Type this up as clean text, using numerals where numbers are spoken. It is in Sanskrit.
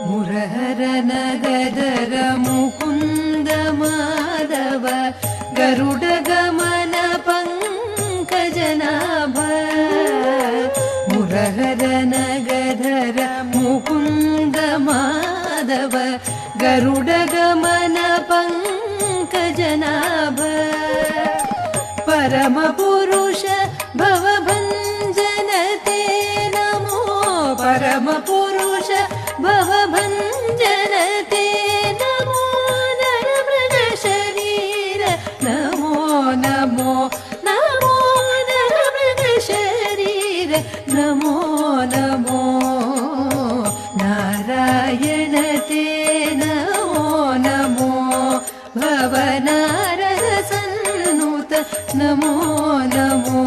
ಮುರಹರ ನಗದರ ಮುಕುಂದ ಮಾಧವ ಗರುಡ ಗಮನ ಪಂಕಜನಾಭ ಮುರಹರ ನಗದರ ಮುಕುಂದ ಮಾಧವ ಗರುಡ ಗಮನ ಪಂಕಜನಾಭ ಪರಮ ಪುರುಷ ಭವಭಂಜನತೆ ನಮೋ ಪರಮ ಪುರುಷ ಭವಭಂಜನತೆ ನಮೋ ನರಮೃಗ ಶರೀರ ನಮೋ ನಮೋ ನಮೋ ನರಮೃಗ ಶರೀರ ನಮೋ ನಮೋ ನಾರಾಯಣತೆ ನಮೋ ನಮೋ ಭವನಾರದ ಸನ್ನುತ ನಮೋ ನಮೋ